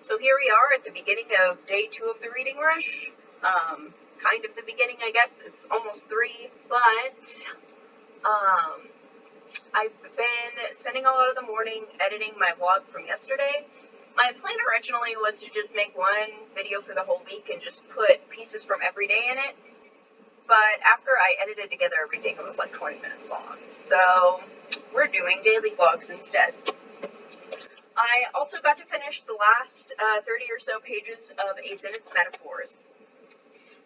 So here we are at the beginning of day 2 of the reading rush. Kind of the beginning, I guess. It's almost 3, but I've been spending a lot of the morning editing my vlog from yesterday. My plan originally was to just make one video for the whole week and just put pieces from every day in it. But after I edited together everything, it was like 20 minutes long. So we're doing daily vlogs instead. I also got to finish the last 30 or so pages of AIDS and Its Metaphors.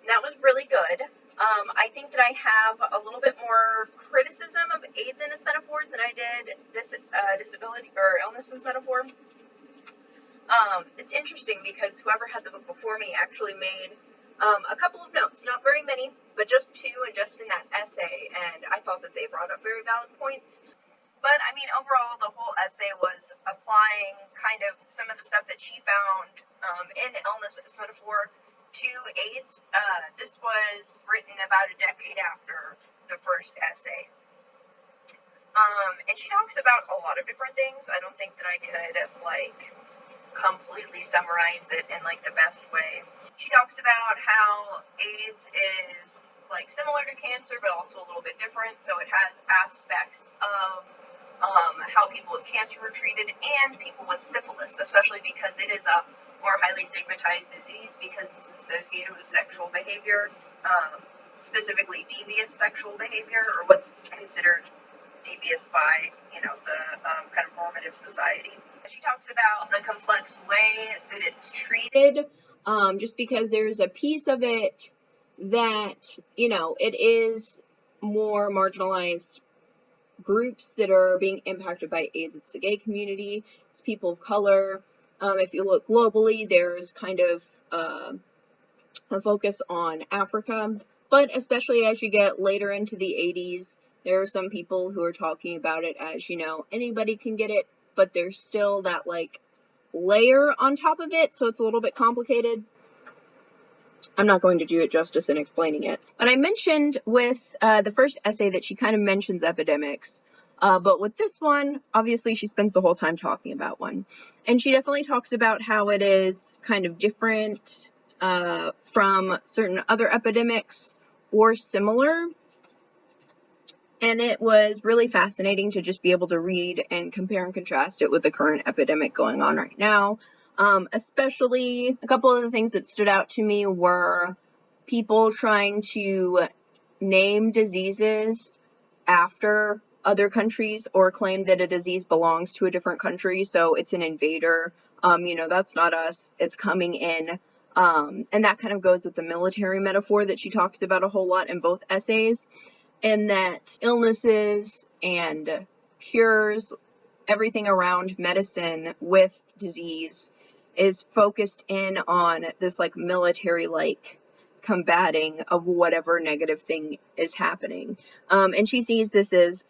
And that was really good. I think that I have a little bit more criticism of AIDS and its metaphors than I did disability or illnesses metaphor. It's interesting because whoever had the book before me actually made a couple of notes, not very many, but just 2 and just in that essay, and I thought that they brought up very valid points. But, I mean, overall, the whole essay was applying kind of some of the stuff that she found in illness as metaphor to AIDS. This was written about a decade after the first essay. And she talks about a lot of different things. I don't think that I could, completely summarize it in, the best way. She talks about how AIDS is, similar to cancer, but also a little bit different. So it has aspects of how people with cancer were treated and people with syphilis, especially because it is a more highly stigmatized disease because it's associated with sexual behavior, specifically devious sexual behavior, or what's considered devious by, the kind of normative society. She talks about the complex way that it's treated, just because there's a piece of it that, it is more marginalized groups that are being impacted by AIDS. It's the gay community, it's people of color. If you look globally, there's kind of a focus on Africa, but especially as you get later into the 80s, there are some people who are talking about it as, anybody can get it, but there's still that, layer on top of it, so it's a little bit complicated. I'm not going to do it justice in explaining it. But I mentioned with the first essay that she kind of mentions epidemics. But with this one, obviously she spends the whole time talking about one. And she definitely talks about how it is kind of different from certain other epidemics or similar. And it was really fascinating to just be able to read and compare and contrast it with the current epidemic going on right now. Especially a couple of the things that stood out to me were people trying to name diseases after other countries or claim that a disease belongs to a different country. So it's an invader. That's not us. It's coming in. And that kind of goes with the military metaphor that she talks about a whole lot in both essays. And that illnesses and cures, everything around medicine with disease is focused in on this military combating of whatever negative thing is happening. And she sees this as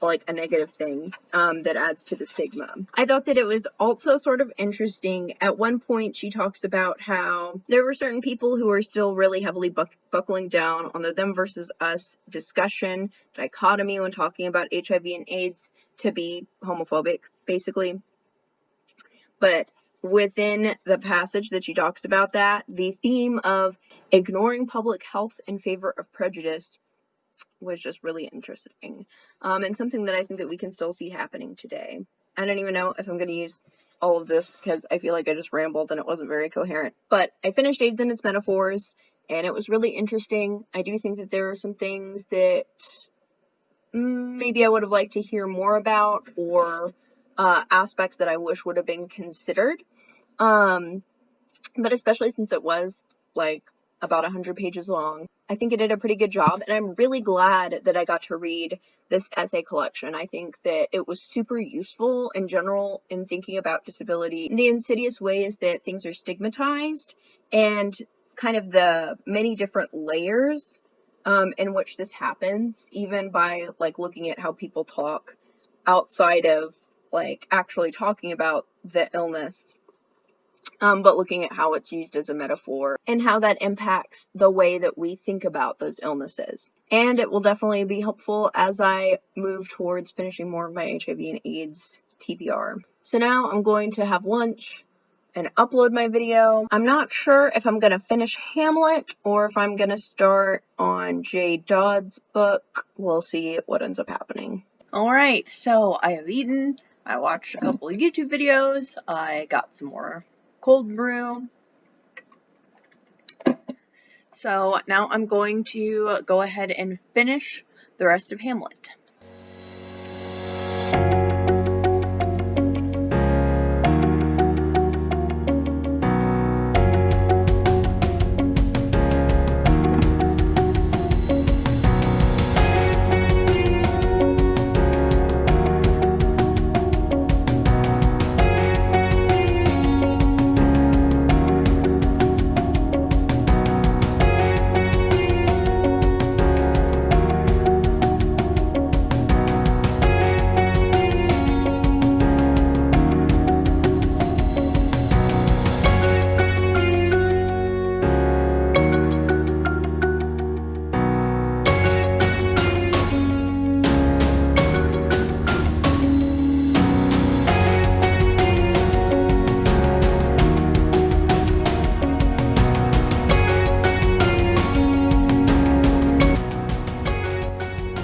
a negative thing that adds to the stigma. I thought that it was also sort of interesting. At one point, she talks about how there were certain people who are still really heavily buckling down on the them versus us discussion, dichotomy when talking about HIV and AIDS to be homophobic, basically. But within the passage that she talks about that, the theme of ignoring public health in favor of prejudice was just really interesting, and something that I think that we can still see happening today. I don't even know if I'm going to use all of this because I feel like I just rambled and it wasn't very coherent, but I finished AIDS and Its Metaphors, and it was really interesting. I do think that there are some things that maybe I would have liked to hear more about, or aspects that I wish would have been considered, but especially since it was about 100 pages long, I think it did a pretty good job, and I'm really glad that I got to read this essay collection. I think that it was super useful in general in thinking about disability, the insidious ways that things are stigmatized, and kind of the many different layers in which this happens, even by looking at how people talk outside of actually talking about the illness. But looking at how it's used as a metaphor and how that impacts the way that we think about those illnesses. And it will definitely be helpful as I move towards finishing more of my HIV and AIDS TBR. So now I'm going to have lunch and upload my video. I'm not sure if I'm gonna finish Hamlet or if I'm gonna start on J. Dodd's book. We'll see what ends up happening. Alright, so I have eaten, I watched a couple of YouTube videos, I got some more cold brew. So now I'm going to go ahead and finish the rest of Hamlet.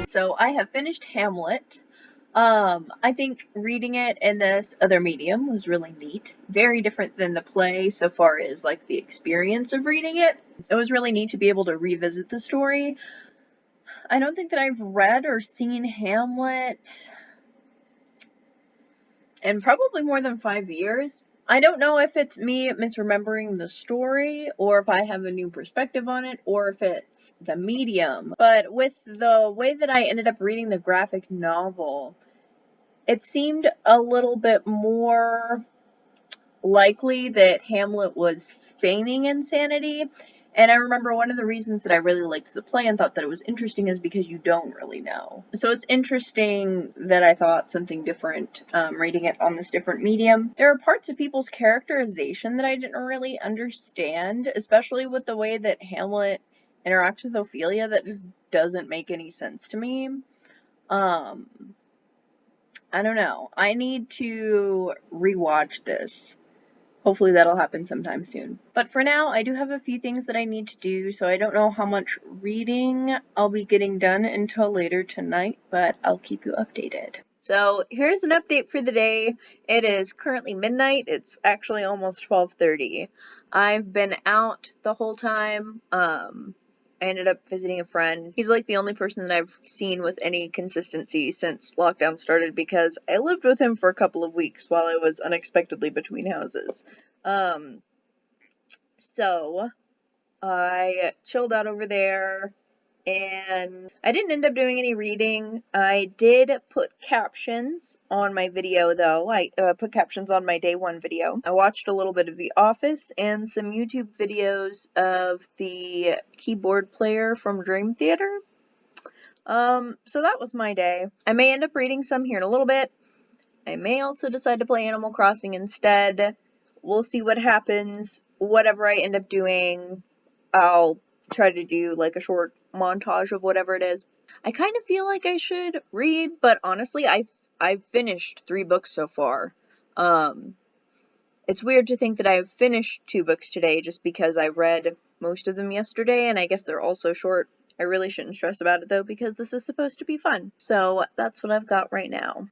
So I have finished Hamlet. I think reading it in this other medium was really neat. Very different than the play so far as like the experience of reading it. It was really neat to be able to revisit the story. I don't think that I've read or seen Hamlet in probably more than 5 years. I don't know if it's me misremembering the story, or if I have a new perspective on it, or if it's the medium. But with the way that I ended up reading the graphic novel, it seemed a little bit more likely that Hamlet was feigning insanity. And I remember one of the reasons that I really liked the play and thought that it was interesting is because you don't really know. So it's interesting that I thought something different reading it on this different medium. There are parts of people's characterization that I didn't really understand, especially with the way that Hamlet interacts with Ophelia. That just doesn't make any sense to me. I don't know. I need to rewatch this. Hopefully that'll happen sometime soon. But for now, I do have a few things that I need to do, so I don't know how much reading I'll be getting done until later tonight, but I'll keep you updated. So here's an update for the day. It is currently midnight. It's actually almost 12:30. I've been out the whole time. I ended up visiting a friend. He's like the only person that I've seen with any consistency since lockdown started because I lived with him for a couple of weeks while I was unexpectedly between houses. So I chilled out over there and I didn't end up doing any reading. I did put captions on my video though. I put captions on my day one video. I watched a little bit of The Office and some YouTube videos of the keyboard player from Dream Theater. So that was my day. I may end up reading some here in a little bit. I may also decide to play Animal Crossing instead. We'll see what happens. Whatever I end up doing, I'll try to do like a short montage of whatever it is. I kind of feel like I should read, but honestly, I've finished 3 books so far. It's weird to think that I've finished 2 books today just because I read most of them yesterday, and I guess they're all so short. I really shouldn't stress about it though, because this is supposed to be fun. So that's what I've got right now.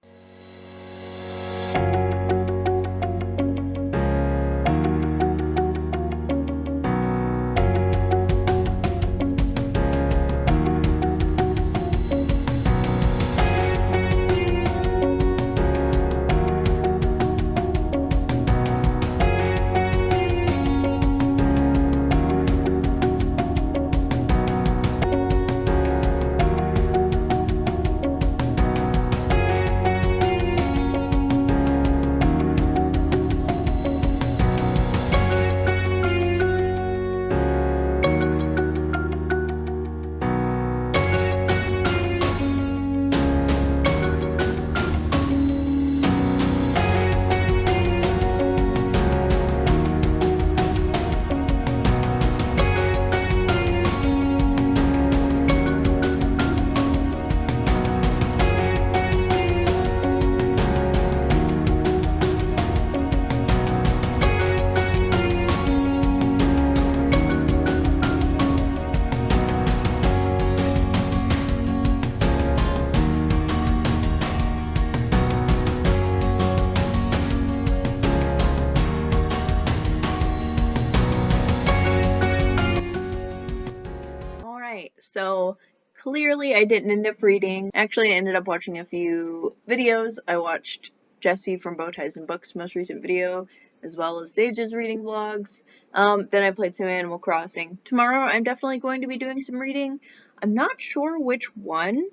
So clearly I didn't end up reading. Actually, I ended up watching a few videos. I watched Jesse from Bow Ties and Books' most recent video, as well as Sage's reading vlogs. Then I played some Animal Crossing. Tomorrow I'm definitely going to be doing some reading. I'm not sure which one.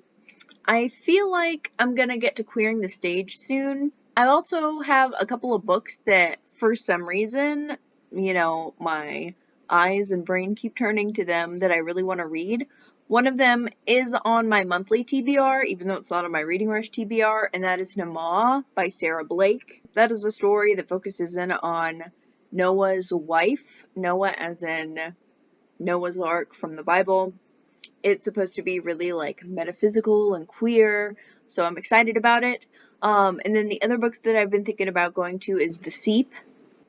I feel like I'm gonna get to Queering the Stage soon. I also have a couple of books that, for some reason, my eyes and brain keep turning to them that I really want to read. One of them is on my monthly TBR, even though it's not on my Reading Rush TBR, and that is Naamah by Sarah Blake. That is a story that focuses in on Noah's wife, Noah as in Noah's Ark from the Bible. It's supposed to be really like metaphysical and queer, so I'm excited about it. And then the other books that I've been thinking about going to is The Seep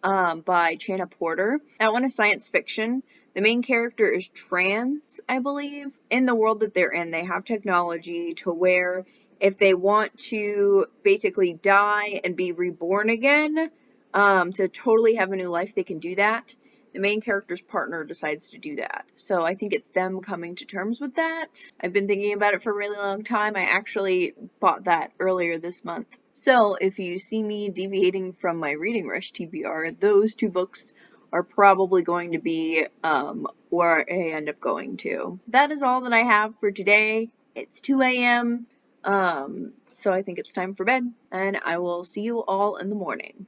by Chana Porter. That one is science fiction. The main character is trans, I believe. In the world that they're in, they have technology to where if they want to basically die and be reborn again, to totally have a new life, they can do that. The main character's partner decides to do that. So I think it's them coming to terms with that. I've been thinking about it for a really long time. I actually bought that earlier this month. So if you see me deviating from my Reading Rush TBR, those two books are probably going to be where I end up going to. That is all that I have for today. It's 2 a.m. So I think it's time for bed, and I will see you all in the morning.